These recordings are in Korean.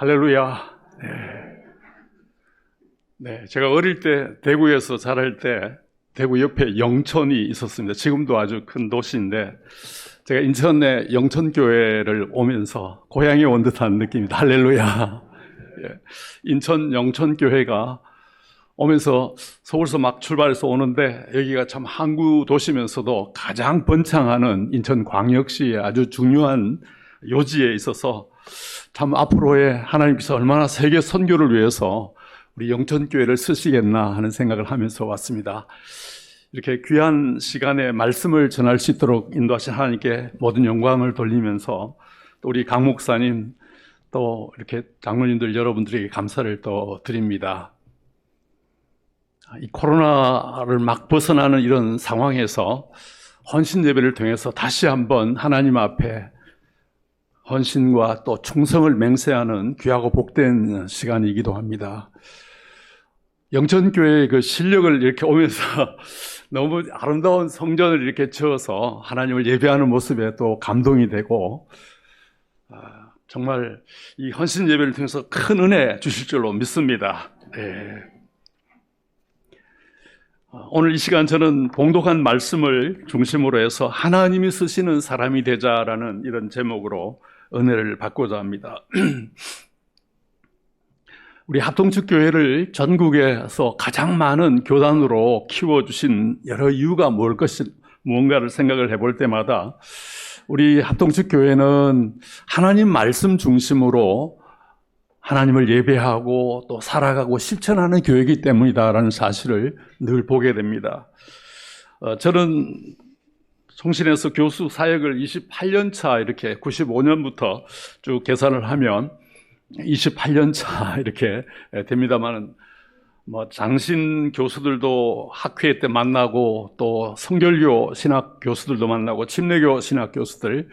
할렐루야. 네, 제가 어릴 때 대구에서 자랄 때 대구 옆에 영천이 있었습니다. 지금도 아주 큰 도시인데 제가 인천의 영천교회를 오면서 고향에 온 듯한 느낌입니다. 할렐루야. 인천 영천교회가 오면서 서울서 막 출발해서 오는데 여기가 참 항구 도시면서도 가장 번창하는 인천광역시의 아주 중요한 요지에 있어서 참 앞으로의 하나님께서 얼마나 세계 선교를 위해서 우리 영천교회를 쓰시겠나 하는 생각을 하면서 왔습니다. 이렇게 귀한 시간에 말씀을 전할 수 있도록 인도하신 하나님께 모든 영광을 돌리면서 또 우리 강 목사님 또 이렇게 장로님들 여러분들에게 감사를 또 드립니다. 이 코로나를 막 벗어나는 이런 상황에서 헌신 예배를 통해서 다시 한번 하나님 앞에 헌신과 또 충성을 맹세하는 귀하고 복된 시간이기도 합니다. 영천교회의 그 실력을 이렇게 오면서 너무 아름다운 성전을 이렇게 지어서 하나님을 예배하는 모습에 또 감동이 되고 정말 이 헌신 예배를 통해서 큰 은혜 주실 줄로 믿습니다. 네. 오늘 이 시간 저는 봉독한 말씀을 중심으로 해서 하나님이 쓰시는 사람이 되자라는 이런 제목으로 은혜를 받고자 합니다. 우리 합동측교회를 전국에서 가장 많은 교단으로 키워주신 여러 이유가 무언가를 생각을 해볼 때마다 우리 합동측교회는 하나님 말씀 중심으로 하나님을 예배하고 또 살아가고 실천하는 교회이기 때문이다라는 사실을 늘 보게 됩니다. 저는 성신에서 교수 사역을 28년 차 이렇게 95년부터 쭉 계산을 하면 28년 차 이렇게 됩니다만은 장신 교수들도 학회 때 만나고 또 성결교 신학 교수들도 만나고 침례교 신학 교수들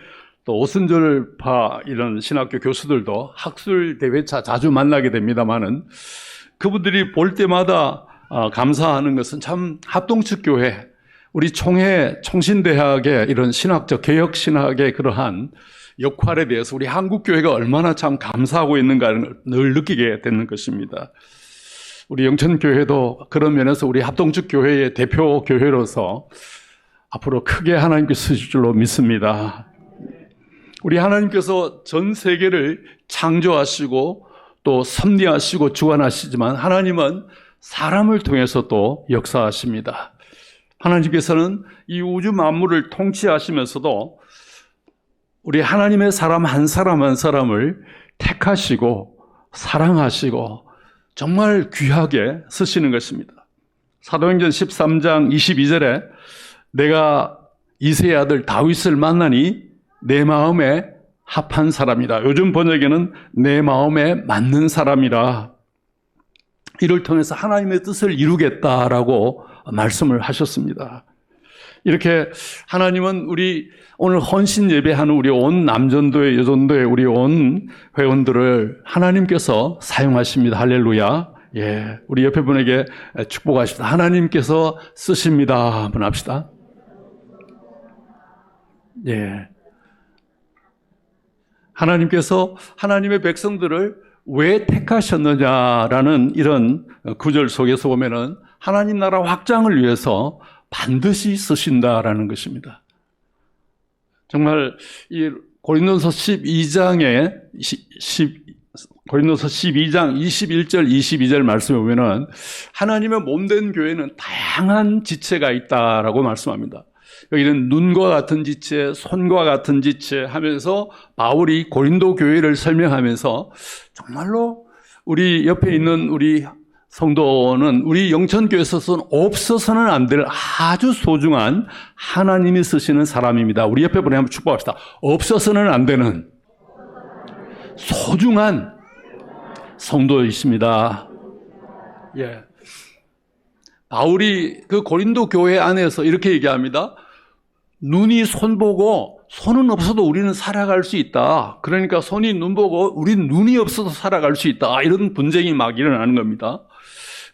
또 오순절파 이런 신학교 교수들도 학술 대회차 자주 만나게 됩니다만은 그분들이 볼 때마다 감사하는 것은 참 합동측교회 우리 총신대학의 이런 신학적 개혁 신학의 그러한 역할에 대해서 우리 한국교회가 얼마나 참 감사하고 있는가를 늘 느끼게 되는 것입니다. 우리 영천교회도 그런 면에서 우리 합동측교회의 대표 교회로서 앞으로 크게 하나님께 쓰실 줄로 믿습니다. 우리 하나님께서 전 세계를 창조하시고 또 섭리하시고 주관하시지만 하나님은 사람을 통해서 또 역사하십니다. 하나님께서는 이 우주 만물을 통치하시면서도 우리 하나님의 사람 한 사람 한 사람을 택하시고 사랑하시고 정말 귀하게 쓰시는 것입니다. 사도행전 13장 22절에 내가 이새의 아들 다윗을 만나니 내 마음에 합한 사람이라. 요즘 번역에는 내 마음에 맞는 사람이라. 이를 통해서 하나님의 뜻을 이루겠다라고 말씀을 하셨습니다. 이렇게 하나님은 우리 오늘 헌신 예배하는 우리 온 남전도회 여전도회 우리 온 회원들을 하나님께서 사용하십니다. 할렐루야. 예, 우리 옆에 분에게 축복하십시다. 하나님께서 쓰십니다. 한번 합시다. 예. 하나님께서 하나님의 백성들을 왜 택하셨느냐라는 이런 구절 속에서 보면은 하나님 나라 확장을 위해서 반드시 쓰신다라는 것입니다. 정말 이 고린도서 12장 21절 22절 말씀에 보면은 하나님의 몸된 교회는 다양한 지체가 있다라고 말씀합니다. 여기는 눈과 같은 지체, 손과 같은 지체 하면서 바울이 고린도 교회를 설명하면서 정말로 우리 옆에 있는 우리 성도는 우리 영천교회에서는 없어서는 안 될 아주 소중한 하나님이 쓰시는 사람입니다. 우리 옆에 분에 한번 축복합시다. 없어서는 안 되는 소중한 성도이십니다. 예. 바울이 그 고린도 교회 안에서 이렇게 얘기합니다. 눈이 손 보고 손은 없어도 우리는 살아갈 수 있다. 그러니까 손이 눈 보고 우리는 눈이 없어도 살아갈 수 있다. 이런 분쟁이 막 일어나는 겁니다.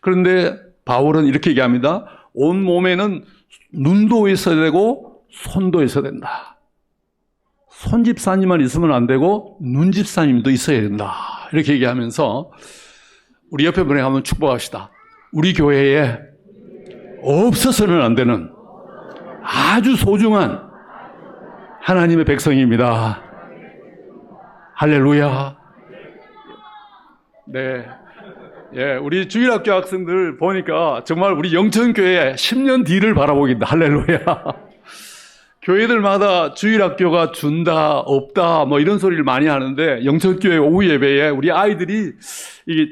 그런데 바울은 이렇게 얘기합니다. 온 몸에는 눈도 있어야 되고 손도 있어야 된다. 손집사님만 있으면 안 되고 눈집사님도 있어야 된다. 이렇게 얘기하면서 우리 옆에 분에게 한번 축복합시다. 우리 교회에 없어서는 안 되는 아주 소중한 하나님의 백성입니다. 할렐루야. 네. 예, 우리 주일학교 학생들 보니까 정말 우리 영천교회 10년 뒤를 바라보긴다. 할렐루야. 교회들마다 주일학교가 준다, 없다, 뭐 이런 소리를 많이 하는데 영천교회 오후 예배에 우리 아이들이 이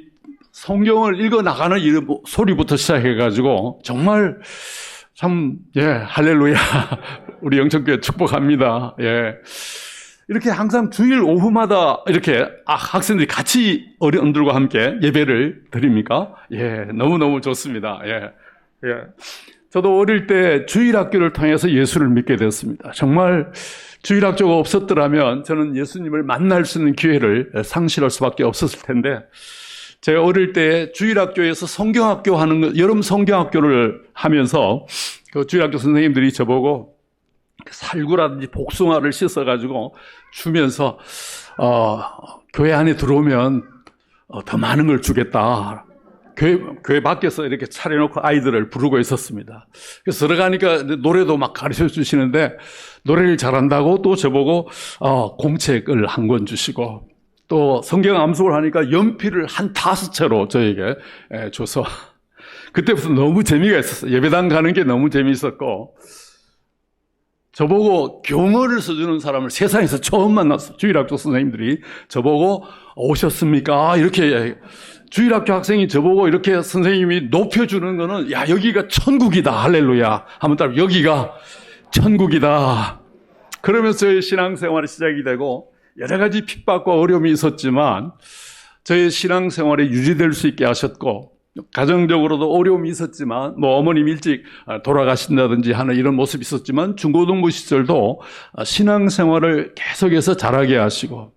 성경을 읽어 나가는 이런 소리부터 시작해가지고 정말 참, 예, 할렐루야. 우리 영천교회 축복합니다. 예. 이렇게 항상 주일 오후마다 이렇게 학생들이 같이 어른들과 함께 예배를 드립니까? 예, 너무너무 좋습니다. 예, 예. 저도 어릴 때 주일학교를 통해서 예수를 믿게 됐습니다. 정말 주일학교가 없었더라면 저는 예수님을 만날 수 있는 기회를 상실할 수밖에 없었을 텐데, 제가 어릴 때 주일학교에서 성경학교 하는 거, 여름 성경학교를 하면서 그 주일학교 선생님들이 저보고 살구라든지 복숭아를 씻어가지고 주면서 교회 안에 들어오면 더 많은 걸 주겠다. 교회 밖에서 이렇게 차려놓고 아이들을 부르고 있었습니다. 그래서 들어가니까 노래도 막 가르쳐 주시는데 노래를 잘한다고 또 저보고 공책을 한 권 주시고 또 성경 암송을 하니까 연필을 한 5채로 저에게 줘서 그때부터 너무 재미가 있었어요. 예배당 가는 게 너무 재미있었고 저보고 경어를 써주는 사람을 세상에서 처음 만났어요. 주일학교 선생님들이 저보고 오셨습니까? 이렇게 주일학교 학생이 저보고 이렇게 선생님이 높여주는 거는 야 여기가 천국이다. 할렐루야. 한번 따라 여기가 천국이다. 그러면서 저의 신앙생활이 시작이 되고 여러 가지 핍박과 어려움이 있었지만 저의 신앙생활이 유지될 수 있게 하셨고 가정적으로도 어려움이 있었지만 뭐 어머님 일찍 돌아가신다든지 하는 이런 모습이 있었지만 중고등부 시절도 신앙생활을 계속해서 잘하게 하시고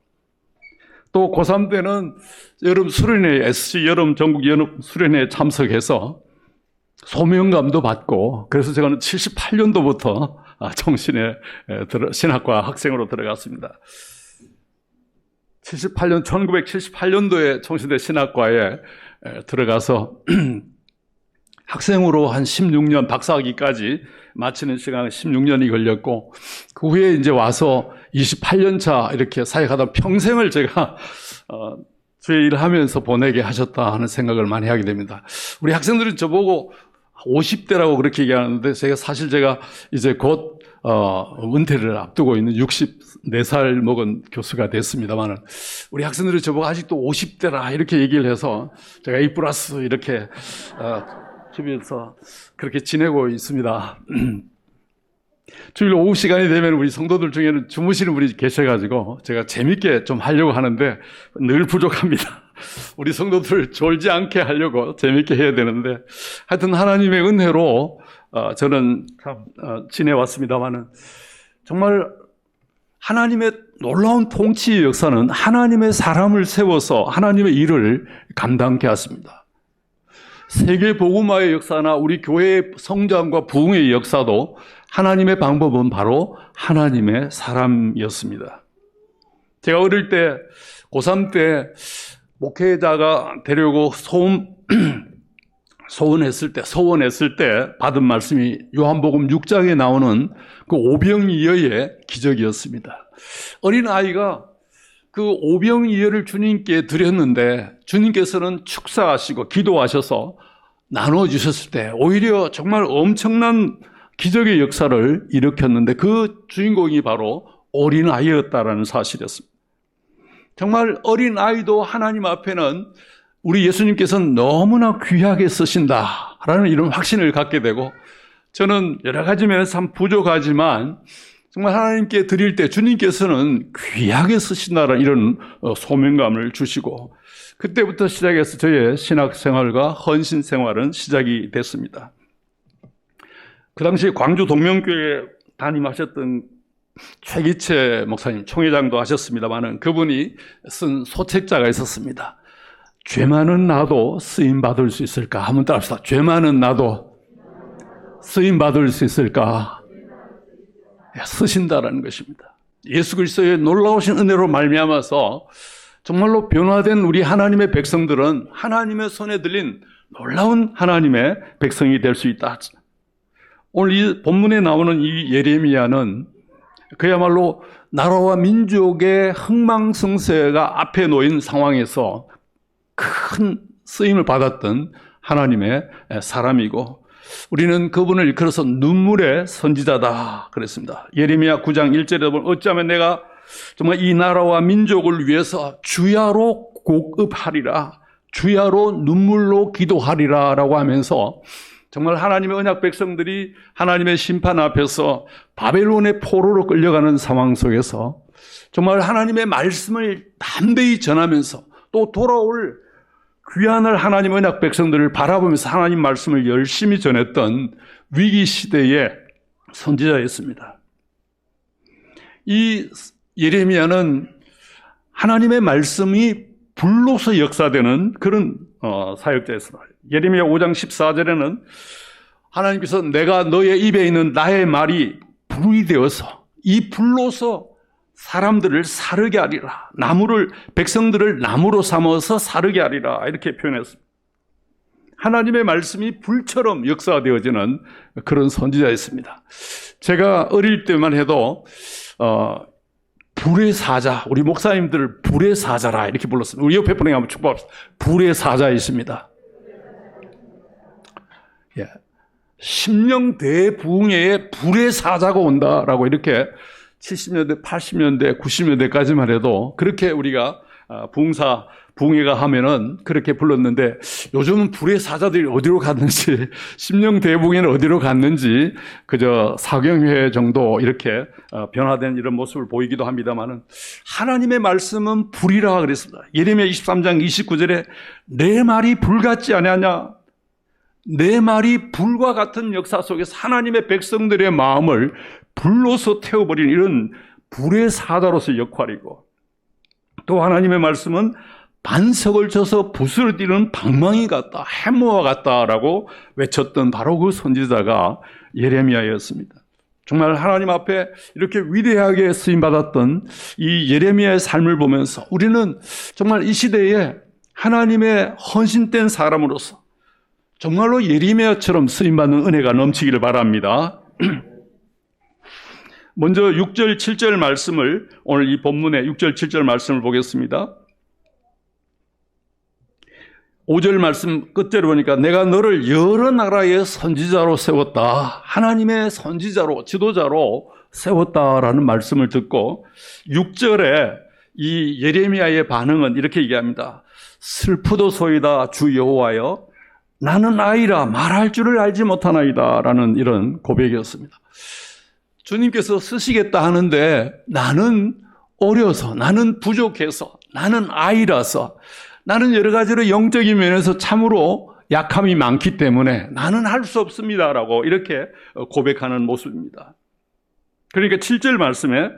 또 고3 때는 여름 수련회 SC 여름 전국 연합 수련회에 참석해서 소명감도 받고 그래서 제가 78년도부터 청신에 신학과 학생으로 들어갔습니다. 1978년도에 청신대 신학과에 들어가서 학생으로 한 16년 박사학위까지 마치는 시간에 16년이 걸렸고 그 후에 이제 와서 28년 차 이렇게 사역하다 평생을 제가 주의 일을 하면서 보내게 하셨다 하는 생각을 많이 하게 됩니다. 우리 학생들은 저보고 50대라고 그렇게 얘기하는데 사실 제가 이제 곧 은퇴를 앞두고 있는 64살 먹은 교수가 됐습니다만은 우리 학생들이 저보고 아직도 50대라 이렇게 얘기를 해서 제가 A+ 이렇게 주변에서 그렇게 지내고 있습니다. 주일 오후 시간이 되면 우리 성도들 중에는 주무시는 분이 계셔가지고 제가 재밌게 좀 하려고 하는데 늘 부족합니다. 우리 성도들 졸지 않게 하려고 재밌게 해야 되는데 하여튼 하나님의 은혜로 저는 참 지내왔습니다만은 정말 하나님의 놀라운 통치의 역사는 하나님의 사람을 세워서 하나님의 일을 감당케 하십니다. 세계 복음화의 역사나 우리 교회의 성장과 부흥의 역사도 하나님의 방법은 바로 하나님의 사람이었습니다. 제가 어릴 때 고3 때 목회자가 되려고 소원했을 때 받은 말씀이 요한복음 6장에 나오는 그 오병이어의 기적이었습니다. 어린아이가 그 오병이어를 주님께 드렸는데 주님께서는 축사하시고 기도하셔서 나눠주셨을 때 오히려 정말 엄청난 기적의 역사를 일으켰는데 그 주인공이 바로 어린아이였다라는 사실이었습니다. 정말 어린아이도 하나님 앞에는 우리 예수님께서는 너무나 귀하게 쓰신다라는 이런 확신을 갖게 되고 저는 여러 가지 면에서 참 부족하지만 정말 하나님께 드릴 때 주님께서는 귀하게 쓰신다라는 이런 소명감을 주시고 그때부터 시작해서 저의 신학생활과 헌신생활은 시작이 됐습니다. 그 당시 광주 동명교회 담임하셨던 최기채 목사님, 총회장도 하셨습니다만 그분이 쓴 소책자가 있었습니다. 죄많은 나도 쓰임받을 수 있을까? 한번 따라합시다. 죄많은 나도 쓰임받을 수 있을까? 쓰신다라는 것입니다. 예수 그리스도의 놀라우신 은혜로 말미암아서 정말로 변화된 우리 하나님의 백성들은 하나님의 손에 들린 놀라운 하나님의 백성이 될 수 있다. 오늘 이 본문에 나오는 이 예레미야는 그야말로 나라와 민족의 흥망성쇠가 앞에 놓인 상황에서 큰 쓰임을 받았던 하나님의 사람이고, 우리는 그분을 일컬어서 눈물의 선지자다 그랬습니다. 예레미야 9장 1절에 보면 어찌하면 내가 정말 이 나라와 민족을 위해서 주야로 곡읍하리라, 주야로 눈물로 기도하리라 라고 하면서 정말 하나님의 언약 백성들이 하나님의 심판 앞에서 바벨론의 포로로 끌려가는 상황 속에서 정말 하나님의 말씀을 담대히 전하면서 또 돌아올 귀한을 하나님의 언약 백성들을 바라보면서 하나님 말씀을 열심히 전했던 위기 시대의 선지자였습니다. 이 예레미야는 하나님의 말씀이 불로서 역사되는 그런 사역자였습니다. 예레미야 5장 14절에는 하나님께서 내가 너의 입에 있는 나의 말이 불이 되어서 이 불로서 사람들을 사르게 하리라, 백성들을 나무로 삼아서 사르게 하리라, 이렇게 표현했습니다. 하나님의 말씀이 불처럼 역사되어지는 그런 선지자였습니다. 제가 어릴 때만 해도 불의 사자, 우리 목사님들을 불의 사자라 이렇게 불렀습니다. 우리 옆에 분에게 한번 축복합시다. 불의 사자이십니다. 예. 심령대부흥회에 불의 사자가 온다라고 이렇게 70년대, 80년대, 90년대까지만 해도 그렇게 우리가 부흥회가 하면은 그렇게 불렀는데, 요즘은 불의 사자들이 어디로 갔는지, 심령대부흥회는 어디로 갔는지 그저 사경회 정도 이렇게 변화된 이런 모습을 보이기도 합니다만은, 하나님의 말씀은 불이라 그랬습니다. 예레미야 23장 29절에 내 말이 불 같지 아니하냐, 내 말이 불과 같은 역사 속에서 하나님의 백성들의 마음을 불로서 태워버리는 이런 불의 사자로서의 역할이고, 또 하나님의 말씀은 반석을 쳐서 부스러뜨리는 방망이 같다, 해모와 같다라고 외쳤던 바로 그 선지자가 예레미야였습니다. 정말 하나님 앞에 이렇게 위대하게 쓰임받았던 이 예레미야의 삶을 보면서 우리는 정말 이 시대에 하나님의 헌신된 사람으로서 정말로 예레미야처럼 쓰임받는 은혜가 넘치기를 바랍니다. 먼저 6절, 7절 말씀을, 오늘 이 본문의 6절, 7절 말씀을 보겠습니다. 5절 말씀 끝절에 보니까 내가 너를 여러 나라의 선지자로 세웠다, 하나님의 선지자로, 지도자로 세웠다라는 말씀을 듣고 6절에 이 예레미야의 반응은 이렇게 얘기합니다. 슬프도소이다 주 여호와여, 나는 아이라 말할 줄을 알지 못하나이다 라는 이런 고백이었습니다. 주님께서 쓰시겠다 하는데 나는 어려서, 나는 부족해서, 나는 아이라서, 나는 여러 가지로 영적인 면에서 참으로 약함이 많기 때문에 나는 할 수 없습니다라고 이렇게 고백하는 모습입니다. 그러니까 7절 말씀에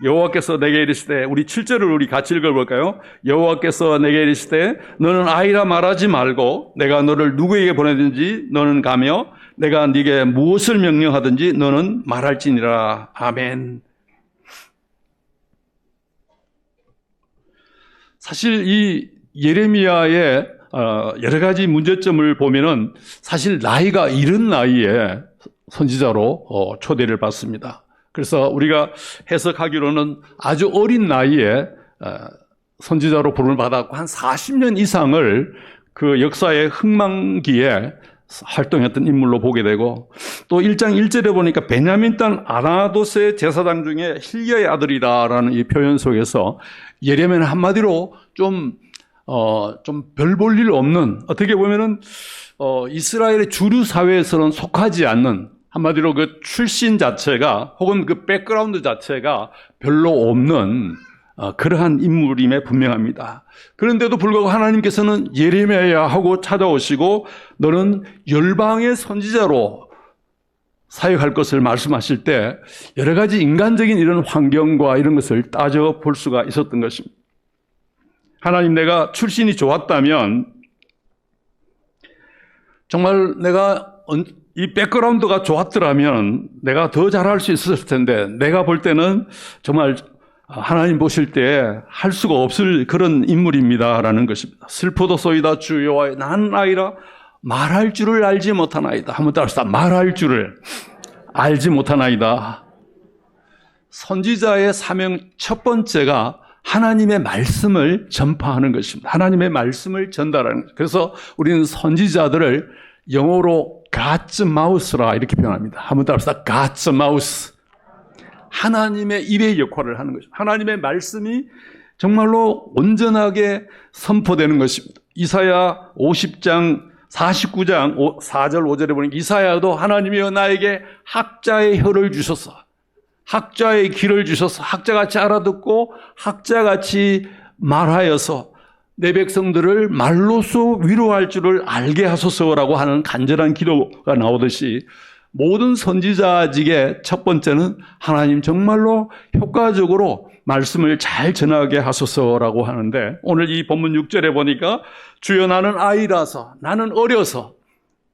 여호와께서 내게 이르시되, 우리 7절을 우리 같이 읽어볼까요? 여호와께서 내게 이르시되 너는 아이라 말하지 말고 내가 너를 누구에게 보내든지 너는 가며 내가 네게 무엇을 명령하든지 너는 말할지니라. 아멘. 사실 이 예레미야의 여러 가지 문제점을 보면은 사실 나이가 이른 나이에 선지자로 초대를 받습니다. 그래서 우리가 해석하기로는 아주 어린 나이에 선지자로 부름을 받았고 한 40년 이상을 그 역사의 흥망기에 활동했던 인물로 보게 되고, 또 1장 1절에 보니까 베냐민 땅 아나도스의 제사장 중에 힐기야의 아들이다라는 이 표현 속에서 예레미야는 한마디로 좀 별 볼 일 없는, 어떻게 보면은 이스라엘의 주류 사회에서는 속하지 않는, 한마디로 그 출신 자체가 혹은 그 백그라운드 자체가 별로 없는 그러한 인물임에 분명합니다. 그런데도 불구하고 하나님께서는 예레미야야 하고 찾아오시고 너는 열방의 선지자로 사역할 것을 말씀하실 때 여러 가지 인간적인 이런 환경과 이런 것을 따져볼 수가 있었던 것입니다. 하나님, 내가 출신이 좋았다면 정말 내가 이 백그라운드가 좋았더라면 내가 더 잘할 수 있었을 텐데, 내가 볼 때는 정말 하나님 보실 때 할 수가 없을 그런 인물입니다라는 것입니다. 슬프도소이다 주여 난 아이라 말할 줄을 알지 못하나이다. 한번 따라합시다. 말할 줄을 알지 못하나이다. 선지자의 사명 첫 번째가 하나님의 말씀을 전파하는 것입니다. 하나님의 말씀을 전달하는 것입니다. 그래서 우리는 선지자들을 영어로 God's mouth라 이렇게 표현합니다. 한번 따라합시다. God's mouth. 하나님의 입의 역할을 하는 것입니다. 하나님의 말씀이 정말로 온전하게 선포되는 것입니다. 이사야 50장 49장 4절 5절에 보니 이사야도 하나님이여 나에게 학자의 혀를 주셔서 학자의 귀를 주셔서 학자같이 알아듣고 학자같이 말하여서 내 백성들을 말로써 위로할 줄을 알게 하소서라고 하는 간절한 기도가 나오듯이 모든 선지자직의 첫 번째는 하나님 정말로 효과적으로 말씀을 잘 전하게 하소서라고 하는데 오늘 이 본문 6절에 보니까 주여 나는 아이라서 나는 어려서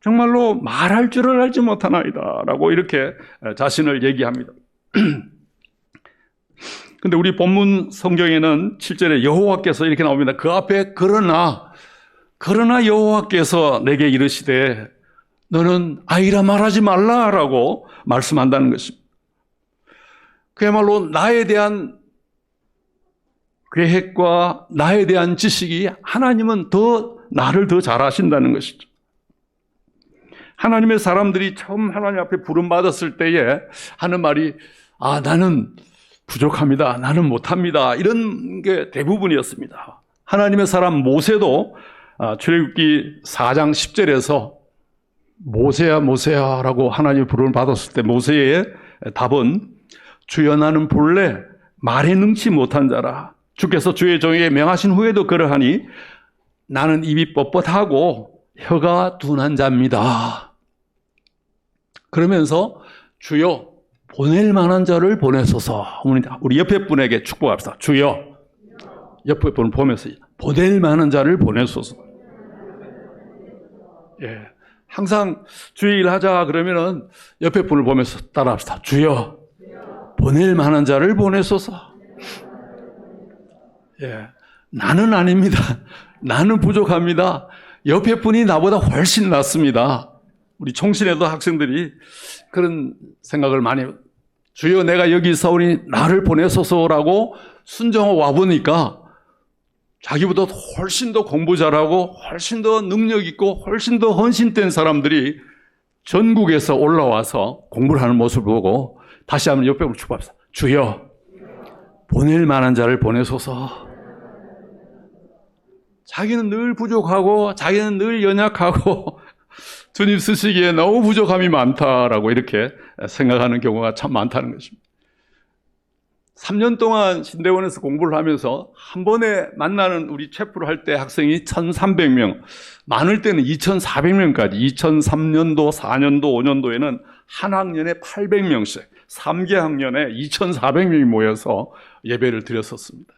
정말로 말할 줄을 알지 못하나이다 라고 이렇게 자신을 얘기합니다. 근데 우리 본문 성경에는 7절에 여호와께서 이렇게 나옵니다. 그 앞에 그러나 여호와께서 내게 이르시되 너는 아이라 말하지 말라라고 말씀한다는 것입니다. 그야말로 나에 대한 계획과 나에 대한 지식이 하나님은 나를 더 잘 아신다는 것이죠. 하나님의 사람들이 처음 하나님 앞에 부름받았을 때에 하는 말이 나는 부족합니다. 나는 못합니다. 이런 게 대부분이었습니다. 하나님의 사람 모세도 출애굽기 4장 10절에서 모세야 모세야라고 하나님의 부름을 받았을 때 모세의 답은 주여 나는 본래 말에 능치 못한 자라. 주께서 주의 종에게 명하신 후에도 그러하니 나는 입이 뻣뻣하고 혀가 둔한 자입니다. 그러면서 주여 보낼 만한 자를 보내소서. 우리 옆에 분에게 축복합시다. 주여 옆에 분을 보면서 보낼 만한 자를 보내소서. 예, 항상 주의 일 하자 그러면은 옆에 분을 보면서 따라합시다. 주여 보낼 만한 자를 보내소서. 예, 나는 아닙니다. 나는 부족합니다. 옆에 분이 나보다 훨씬 낫습니다. 우리 총신에도 학생들이 그런 생각을 많이 주여 내가 여기 있사오니 나를 보내소서라고 순정하고 와보니까 자기보다 훨씬 더 공부 잘하고 훨씬 더 능력 있고 훨씬 더 헌신된 사람들이 전국에서 올라와서 공부를 하는 모습을 보고 다시 한번 옆에 분을 축복합시다. 주여 보낼 만한 자를 보내소서. 자기는 늘 부족하고 자기는 늘 연약하고 주님 쓰시기에 너무 부족함이 많다라고 이렇게 생각하는 경우가 참 많다는 것입니다. 3년 동안 신대원에서 공부를 하면서 한 번에 만나는 우리 체프를 할 때 학생이 1,300명, 많을 때는 2,400명까지 2003년도, 4년도, 5년도에는 한 학년에 800명씩 3개 학년에 2,400명이 모여서 예배를 드렸었습니다.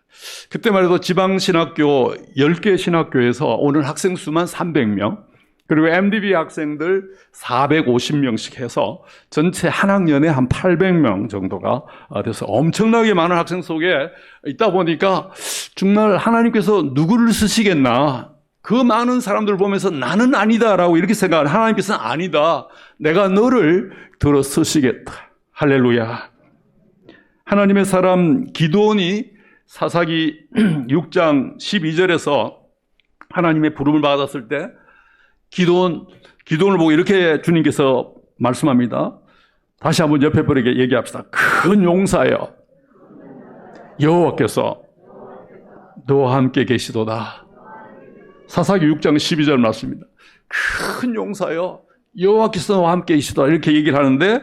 그때만 해도 지방신학교 10개 신학교에서 오는 학생 수만 300명, 그리고 MDB 학생들 450명씩 해서 전체 한 학년에 한 800명 정도가 돼서 엄청나게 많은 학생 속에 있다 보니까 정말 하나님께서 누구를 쓰시겠나, 그 많은 사람들 보면서 나는 아니다라고 이렇게 생각하는 하나님께서는 아니다, 내가 너를 들어 쓰시겠다. 할렐루야. 하나님의 사람 기드온이 사사기 6장 12절에서 하나님의 부름을 받았을 때 기드온을 보고 이렇게 주님께서 말씀합니다. 다시 한번 옆에 분에게 얘기합시다. 큰 용사여, 여호와께서 너와 함께 계시도다. 사사기 6장 12절 말씀입니다. 큰 용사여, 여호와께서 너와 함께 계시도다. 이렇게 얘기를 하는데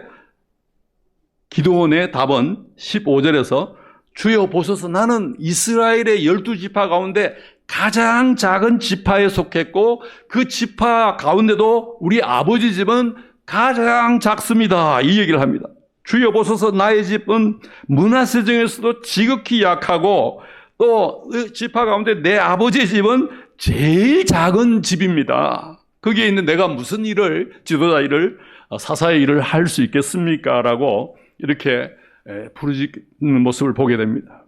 기드온의 답은 15절에서 주여 보소서 나는 이스라엘의 12지파 가운데 가장 작은 지파에 속했고 그 지파 가운데도 우리 아버지 집은 가장 작습니다. 이 얘기를 합니다. 주여 보소서 나의 집은 므낫세 중에서도 지극히 약하고 또 지파 가운데 내 아버지 집은 제일 작은 집입니다. 거기에 있는 내가 무슨 일을, 지도자 일을, 사사의 일을 할 수 있겠습니까? 라고 이렇게 부르짖는 모습을 보게 됩니다.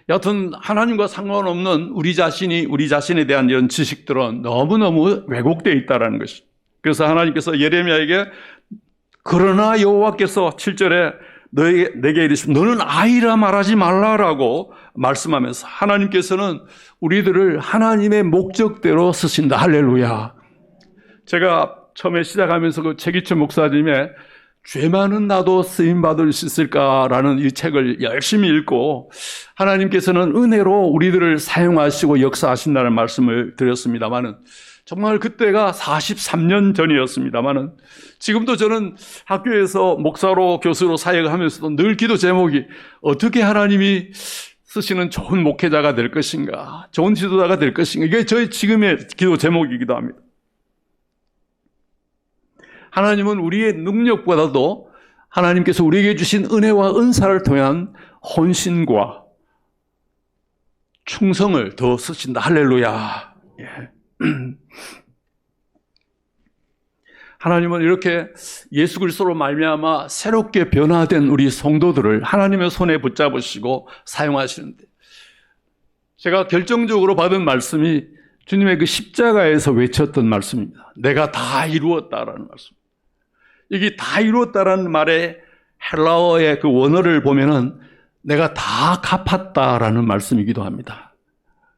여하튼 하나님과 상관없는 우리 자신에 대한 이런 지식들은 너무너무 왜곡되어 있다는 것이. 그래서 하나님께서 예레미야에게 그러나 여호와께서 7절에 내게 이르시면 너는 아이라 말하지 말라라고 말씀하면서 하나님께서는 우리들을 하나님의 목적대로 쓰신다. 할렐루야. 제가 처음에 시작하면서 그 최기철 목사님의 죄 많은 나도 쓰임받을 수 있을까라는 이 책을 열심히 읽고 하나님께서는 은혜로 우리들을 사용하시고 역사하신다는 말씀을 드렸습니다만은 정말 그때가 43년 전이었습니다만은 지금도 저는 학교에서 목사로 교수로 사역을 하면서도 늘 기도 제목이 어떻게 하나님이 쓰시는 좋은 목회자가 될 것인가, 좋은 지도자가 될 것인가, 이게 저희 지금의 기도 제목이기도 합니다. 하나님은 우리의 능력보다도 하나님께서 우리에게 주신 은혜와 은사를 통한 헌신과 충성을 더 쓰신다. 할렐루야. 예. 하나님은 이렇게 예수 그리스도로 말미암아 새롭게 변화된 우리 성도들을 하나님의 손에 붙잡으시고 사용하시는데, 제가 결정적으로 받은 말씀이 주님의 그 십자가에서 외쳤던 말씀입니다. 내가 다 이루었다라는 말씀. 이게 다 이루었다라는 말의 헬라어의 그 원어를 보면은 내가 다 갚았다라는 말씀이기도 합니다.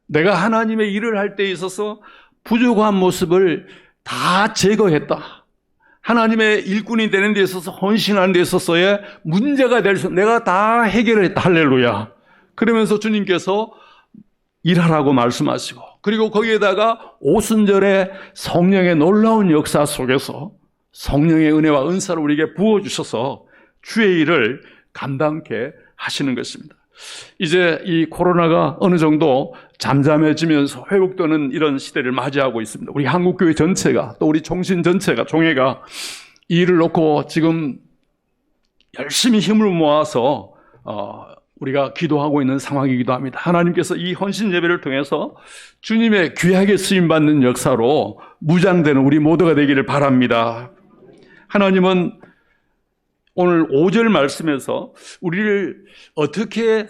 내가 하나님의 일을 할 때 있어서 부족한 모습을 다 제거했다. 하나님의 일꾼이 되는 데 있어서, 헌신하는 데 있어서의 문제가 될 수, 내가 다 해결했다. 할렐루야. 그러면서 주님께서 일하라고 말씀하시고, 그리고 거기에다가 오순절에 성령의 놀라운 역사 속에서 성령의 은혜와 은사를 우리에게 부어주셔서 주의 일을 감당케 하시는 것입니다. 이제 이 코로나가 어느 정도 잠잠해지면서 회복되는 이런 시대를 맞이하고 있습니다. 우리 한국교회 전체가, 또 우리 총신 전체가, 종회가 이 일을 놓고 지금 열심히 힘을 모아서 우리가 기도하고 있는 상황이기도 합니다. 하나님께서 이 헌신 예배를 통해서 주님의 귀하게 쓰임받는 역사로 무장되는 우리 모두가 되기를 바랍니다. 하나님은 오늘 5절 말씀에서 우리를 어떻게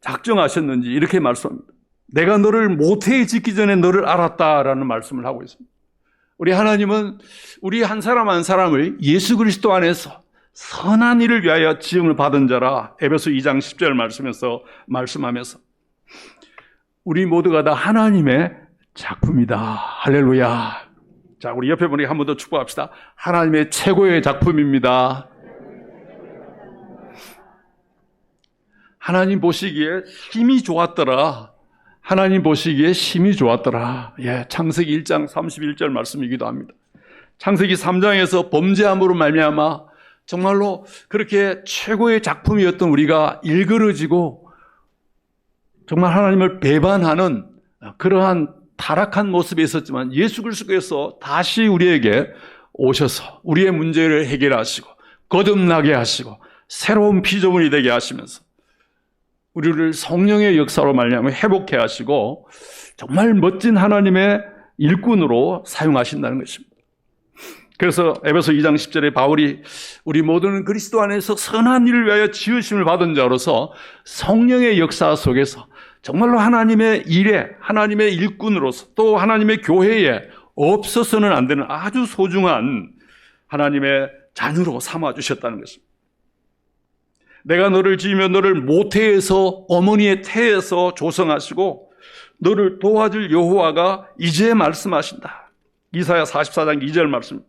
작정하셨는지 이렇게 말씀합니다. 내가 너를 모태에 짓기 전에 너를 알았다라는 말씀을 하고 있습니다. 우리 하나님은 우리 한 사람 한 사람을 예수 그리스도 안에서 선한 일을 위하여 지음을 받은 자라, 에베소 2장 10절 말씀하면서 우리 모두가 다 하나님의 작품이다. 할렐루야. 자, 우리 옆에 분에게 한 번 더 축복합시다. 하나님의 최고의 작품입니다. 하나님 보시기에 힘이 좋았더라. 하나님 보시기에 힘이 좋았더라. 예, 창세기 1장 31절 말씀이기도 합니다. 창세기 3장에서 범죄함으로 말미암아 정말로 그렇게 최고의 작품이었던 우리가 일그러지고 정말 하나님을 배반하는 그러한 타락한 모습에 있었지만 예수 그리스도께서 다시 우리에게 오셔서 우리의 문제를 해결하시고 거듭나게 하시고 새로운 피조물이 되게 하시면서 우리를 성령의 역사로 말미암아 회복해 하시고 정말 멋진 하나님의 일꾼으로 사용하신다는 것입니다. 그래서 에베소 2장 10절에 바울이 우리 모두는 그리스도 안에서 선한 일을 위하여 지으심을 받은 자로서 성령의 역사 속에서 정말로 하나님의 일에, 하나님의 일꾼으로서 또 하나님의 교회에 없어서는 안 되는 아주 소중한 하나님의 자녀로 삼아주셨다는 것입니다. 내가 너를 지으며 너를 모태에서, 어머니의 태에서 조성하시고 너를 도와줄 여호와가 이제 말씀하신다. 이사야 44장 2절 말씀.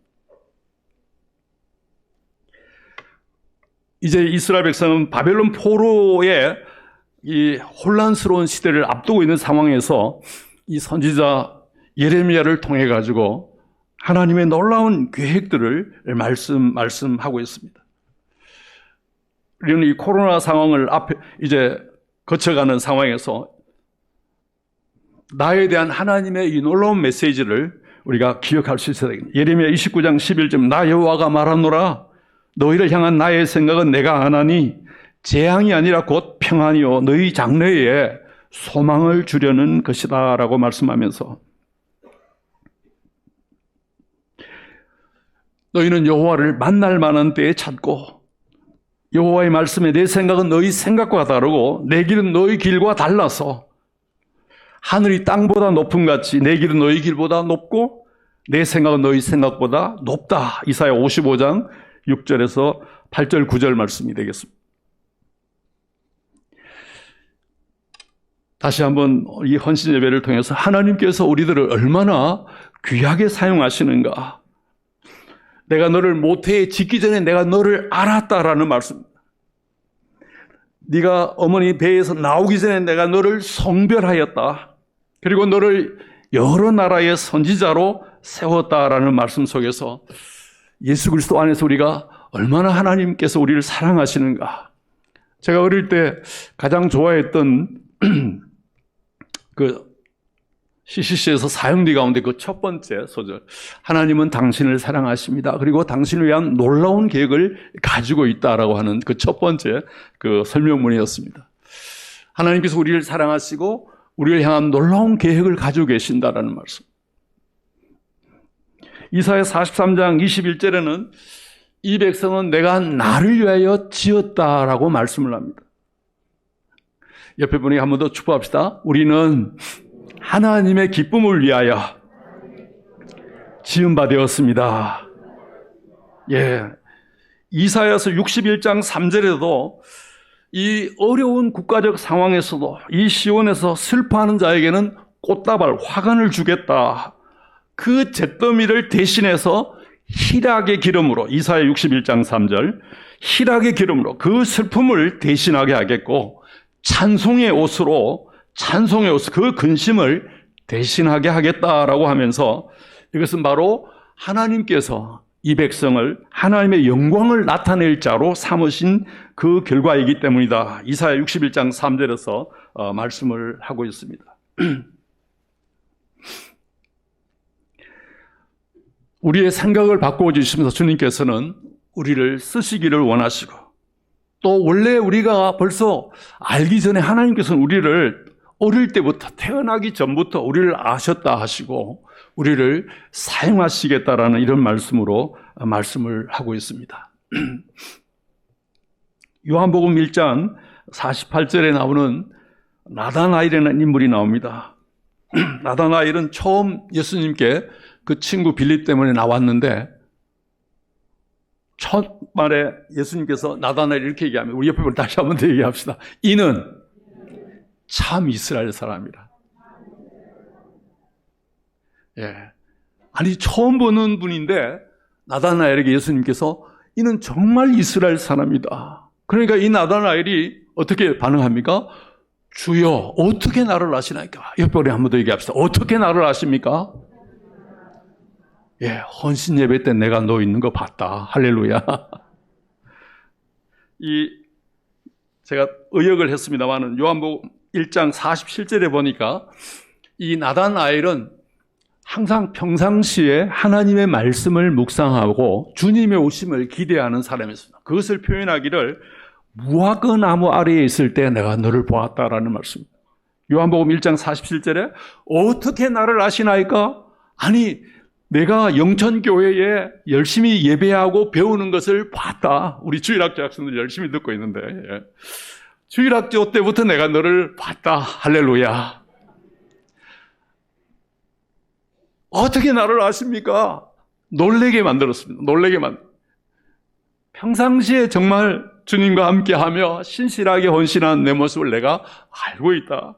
이제 이스라엘 백성은 바벨론 포로의 이 혼란스러운 시대를 앞두고 있는 상황에서 이 선지자 예레미야를 통해 가지고 하나님의 놀라운 계획들을 말씀하고 있습니다. 우리는 이 코로나 상황을 앞에 이제 거쳐가는 상황에서 나에 대한 하나님의 이 놀라운 메시지를 우리가 기억할 수 있어야 되겠습니다. 예레미야 29장 11절 나 여호와가 말하노라 너희를 향한 나의 생각은 내가 아나니 재앙이 아니라 곧 평안이요 너희 장래에 소망을 주려는 것이다 라고 말씀하면서 너희는 여호와를 만날 만한 때에 찾고 여호와의 말씀에 내 생각은 너희 생각과 다르고 내 길은 너희 길과 달라서 하늘이 땅보다 높음 같이 내 길은 너희 길보다 높고 내 생각은 너희 생각보다 높다. 이사야 55장 6절에서 8절 9절 말씀이 되겠습니다. 다시 한번 이 헌신 예배를 통해서 하나님께서 우리들을 얼마나 귀하게 사용하시는가. 내가 너를 모태에 짓기 전에 내가 너를 알았다라는 말씀입니다. 네가 어머니 배에서 나오기 전에 내가 너를 성별하였다. 그리고 너를 여러 나라의 선지자로 세웠다라는 말씀 속에서 예수 그리스도 안에서 우리가 얼마나 하나님께서 우리를 사랑하시는가. 제가 어릴 때 가장 좋아했던 그 CCC에서 사형리 가운데 그 첫 번째 소절, 하나님은 당신을 사랑하십니다. 그리고 당신을 위한 놀라운 계획을 가지고 있다라고 하는 그 첫 번째 그 설명문이었습니다. 하나님께서 우리를 사랑하시고 우리를 향한 놀라운 계획을 가지고 계신다라는 말씀. 이사야 43장 21절에는 이 백성은 내가 나를 위하여 지었다라고 말씀을 합니다. 옆에 분에게 한 번 더 축복합시다. 우리는 하나님의 기쁨을 위하여 지은 바 되었습니다. 예. 이사야서 61장 3절에도 이 어려운 국가적 상황에서도 이 시온에서 슬퍼하는 자에게는 꽃다발, 화관을 주겠다. 그 잿더미를 대신해서 희락의 기름으로, 이사야 61장 3절, 희락의 기름으로 그 슬픔을 대신하게 하겠고 찬송의 옷으로 그 근심을 대신하게 하겠다라고 하면서 이것은 바로 하나님께서 이 백성을 하나님의 영광을 나타낼 자로 삼으신 그 결과이기 때문이다. 이사야 61장 3절에서 말씀을 하고 있습니다. 우리의 생각을 바꿔주시면서 주님께서는 우리를 쓰시기를 원하시고 또 원래 우리가 벌써 알기 전에 하나님께서는 우리를 어릴 때부터 태어나기 전부터 우리를 아셨다 하시고 우리를 사용하시겠다라는 이런 말씀으로 말씀을 하고 있습니다. 요한복음 1장 48절에 나오는 나다나엘이라는 인물이 나옵니다. 나다나엘은 처음 예수님께 그 친구 빌립 때문에 나왔는데 첫 말에 예수님께서 나다나엘 이렇게 얘기하면 우리 옆에 분 다시 한번 더 얘기합시다. 이는 참 이스라엘 사람이라. 예. 아니 처음 보는 분인데 나다나엘에게 예수님께서 이는 정말 이스라엘 사람이다. 그러니까 이 나다나엘이 어떻게 반응합니까? 주여 어떻게 나를 아시나이까? 옆에 우리 한번 더 얘기합시다. 어떻게 나를 아십니까? 예, 헌신 예배 때 내가 너 있는 거 봤다. 할렐루야. 제가 의역을 했습니다만은 요한복음 1장 47절에 보니까 이 나다나엘은 항상 평상시에 하나님의 말씀을 묵상하고 주님의 오심을 기대하는 사람이었습니다. 그것을 표현하기를 무화과 나무 아래에 있을 때 내가 너를 보았다라는 말씀입니다. 요한복음 1장 47절에 어떻게 나를 아시나이까? 아니 내가 영천교회에 열심히 예배하고 배우는 것을 봤다. 우리 주일학교 학생들 열심히 듣고 있는데 주일학교 때부터 내가 너를 봤다. 할렐루야. 어떻게 나를 아십니까? 놀래게 만들었습니다. 평상시에 정말 주님과 함께하며 신실하게 헌신한 내 모습을 내가 알고 있다.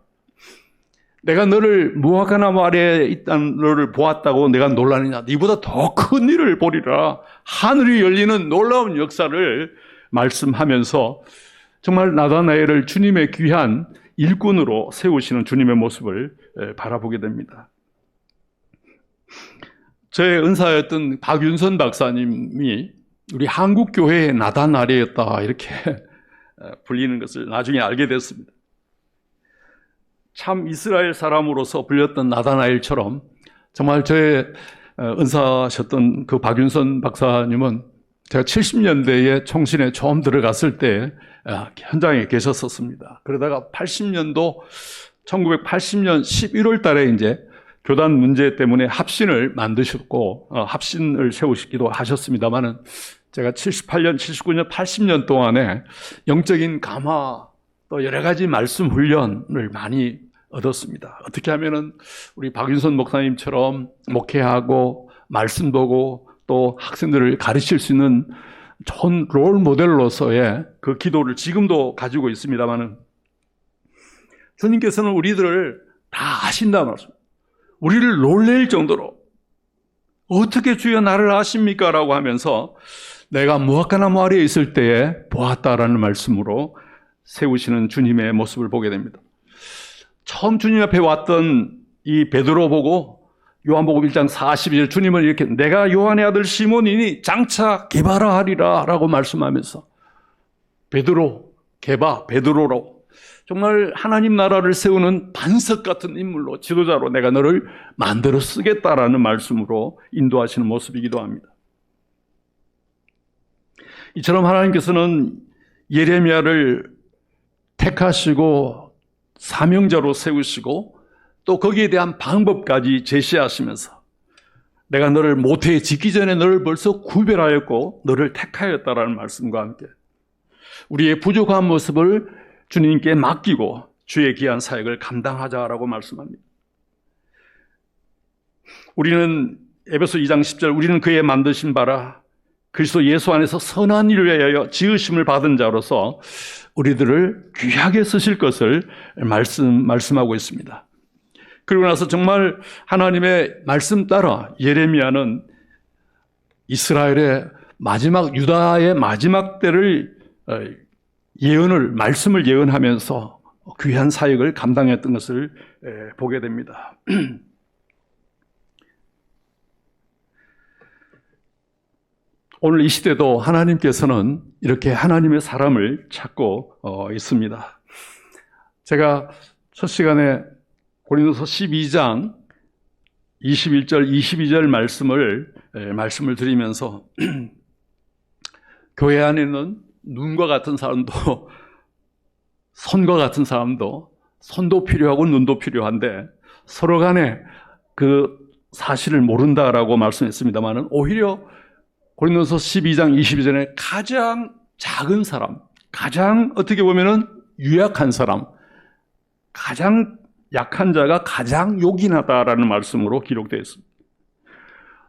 내가 너를 무화과나무 아래에 있다는 너를 보았다고 내가 놀라느냐? 이보다 더 큰 일을 보리라. 하늘이 열리는 놀라운 역사를 말씀하면서 정말 나다나엘을 주님의 귀한 일꾼으로 세우시는 주님의 모습을 바라보게 됩니다. 저의 은사였던 박윤선 박사님이 우리 한국교회의 나다나엘이었다 이렇게 불리는 것을 나중에 알게 됐습니다. 참 이스라엘 사람으로서 불렸던 나다나엘처럼 정말 저의 은사하셨던 그 박윤선 박사님은 제가 70년대에 총신에 처음 들어갔을 때 현장에 계셨었습니다. 그러다가 1980년 11월 달에 이제 교단 문제 때문에 합신을 만드셨고 합신을 세우시기도 하셨습니다만은 제가 78년, 79년, 80년 동안에 영적인 감화 또 여러 가지 말씀 훈련을 많이 얻었습니다. 어떻게 하면은 우리 박윤선 목사님처럼 목회하고 말씀 보고 또 학생들을 가르칠 수 있는 좋은 롤 모델로서의 그 기도를 지금도 가지고 있습니다만은 주님께서는 우리들을 다 아신다 말씀. 우리를 놀랄 정도로 어떻게 주여 나를 아십니까? 라고 하면서 내가 무화과나무 아래에 있을 때에 보았다라는 말씀으로 세우시는 주님의 모습을 보게 됩니다. 처음 주님 앞에 왔던 이 베드로 보고 요한복음 1장 42절 주님은 이렇게 내가 요한의 아들 시몬이니 장차 게바라 하리라 라고 말씀하면서 베드로, 게바, 베드로로 정말 하나님 나라를 세우는 반석 같은 인물로 지도자로 내가 너를 만들어 쓰겠다라는 말씀으로 인도하시는 모습이기도 합니다. 이처럼 하나님께서는 예레미야를 택하시고 사명자로 세우시고 또 거기에 대한 방법까지 제시하시면서 내가 너를 모태에 짓기 전에 너를 벌써 구별하였고 너를 택하였다라는 말씀과 함께 우리의 부족한 모습을 주님께 맡기고 주의 귀한 사역을 감당하자라고 말씀합니다. 우리는 에베소 2장 10절 우리는 그의 만드신 바라 그리스도 예수 안에서 선한 일을 위하여 지으심을 받은 자로서 우리들을 귀하게 쓰실 것을 말씀하고 있습니다. 그리고 나서 정말 하나님의 말씀 따라 예레미야는 이스라엘의 마지막 유다의 마지막 때를 말씀을 예언하면서 귀한 사역을 감당했던 것을 보게 됩니다. 오늘 이 시대도 하나님께서는 이렇게 하나님의 사람을 찾고 있습니다. 제가 첫 시간에 고린도서 12장 21절, 22절 말씀을 드리면서 교회 안에는 눈과 같은 사람도 손과 같은 사람도 손도 필요하고 눈도 필요한데 서로 간에 그 사실을 모른다라고 말씀했습니다만 오히려 고린도서 12장 22절에 가장 작은 사람, 가장 어떻게 보면은 유약한 사람, 가장 약한 자가 가장 요긴하다라는 말씀으로 기록되어 있습니다.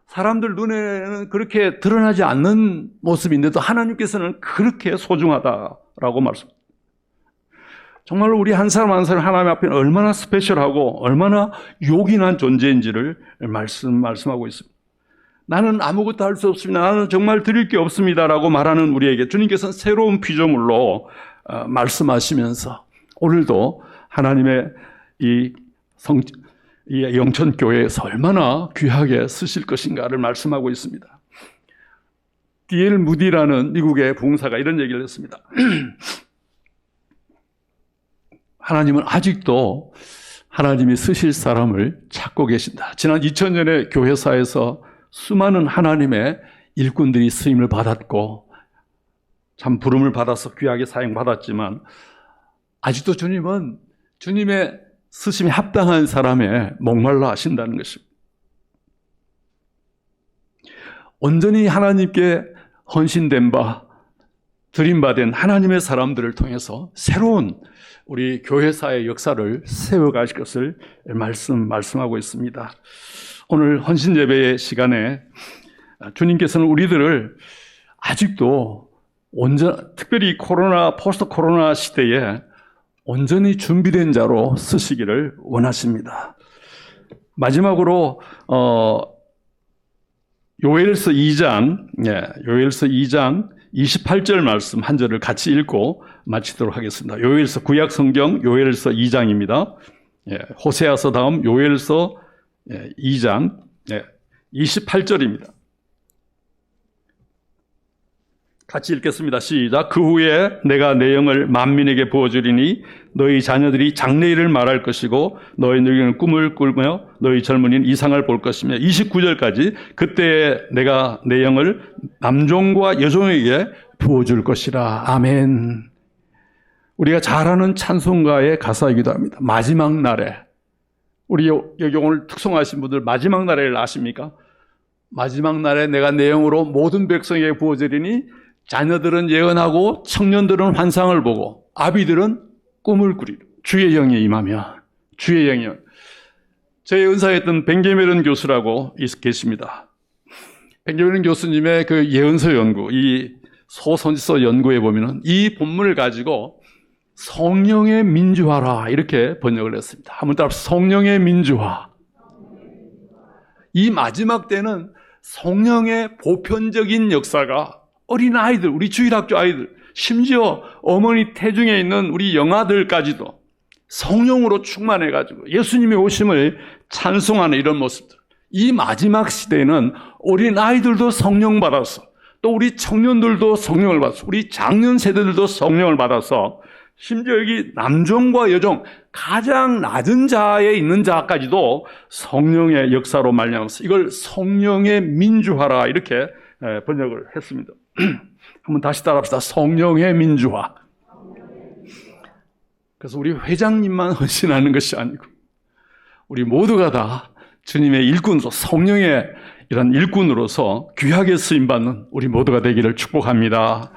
사람들 눈에는 그렇게 드러나지 않는 모습인데도 하나님께서는 그렇게 소중하다라고 말씀합니다. 정말로 우리 한 사람 한 사람 하나님 앞에 얼마나 스페셜하고 얼마나 요긴한 존재인지를 말씀하고 있습니다. 나는 아무것도 할 수 없습니다. 나는 정말 드릴 게 없습니다라고 말하는 우리에게 주님께서는 새로운 피조물로 말씀하시면서 오늘도 하나님의 이 영천교회에서 얼마나 귀하게 쓰실 것인가를 말씀하고 있습니다. D.L. 무디라는 미국의 부흥사가 이런 얘기를 했습니다. 하나님은 아직도 하나님이 쓰실 사람을 찾고 계신다. 지난 2000년의 교회사에서 수많은 하나님의 일꾼들이 쓰임을 받았고 참 부름을 받아서 귀하게 사용받았지만 아직도 주님은 주님의 쓰심에 합당한 사람에 목말라 하신다는 것입니다. 온전히 하나님께 헌신된 바, 드림받은 하나님의 사람들을 통해서 새로운 우리 교회사의 역사를 세워가실 것을 말씀하고 있습니다. 오늘 헌신 예배의 시간에 주님께서는 우리들을 아직도 특별히 포스트 코로나 시대에 온전히 준비된 자로 쓰시기를 원하십니다. 마지막으로 요엘서 2장 28절 말씀 한 절을 같이 읽고 마치도록 하겠습니다. 요엘서 구약 성경 요엘서 2장입니다. 호세아서 다음 요엘서 2장 28절입니다. 같이 읽겠습니다. 시작. 그 후에 내가 내 영을 만민에게 부어주리니 너희 자녀들이 장래일을 말할 것이고 너희 늙은이는 꿈을 꾸며 너희 젊은이는 이상을 볼 것이며 29절까지 그때 내가 내 영을 남종과 여종에게 부어줄 것이라. 아멘. 우리가 잘 아는 찬송가의 가사이기도 합니다. 마지막 날에 우리 여기 오늘 특송하신 분들 마지막 날을 아십니까? 마지막 날에 내가 내 영으로 모든 백성에게 부어주리니 자녀들은 예언하고 청년들은 환상을 보고 아비들은 꿈을 꾸리리. 주의 영이 임하며 주의 영이요. 저희 은사했던 벤게메른 교수라고 계십니다. 벤게메른 교수님의 그 예언서 연구, 이 소선지서 연구에 보면은 이 본문을 가지고 성령의 민주화라 이렇게 번역을 했습니다. 한번 따라 성령의 민주화. 이 마지막 때는 성령의 보편적인 역사가 어린 아이들, 우리 주일학교 아이들, 심지어 어머니 태중에 있는 우리 영아들까지도 성령으로 충만해가지고 예수님의 오심을 찬송하는 이런 모습들. 이 마지막 시대에는 어린 아이들도 성령 받아서 또 우리 청년들도 성령을 받아서 우리 장년 세대들도 성령을 받아서 심지어 여기 남종과 여종 가장 낮은 자에 있는 자까지도 성령의 역사로 말미암아서 이걸 성령의 민주화라 이렇게 번역을 했습니다. 한번 다시 따라합시다. 성령의 민주화. 그래서 우리 회장님만 헌신하는 것이 아니고 우리 모두가 다 주님의 일꾼으로 성령의 이런 일꾼으로서 귀하게 쓰임받는 우리 모두가 되기를 축복합니다.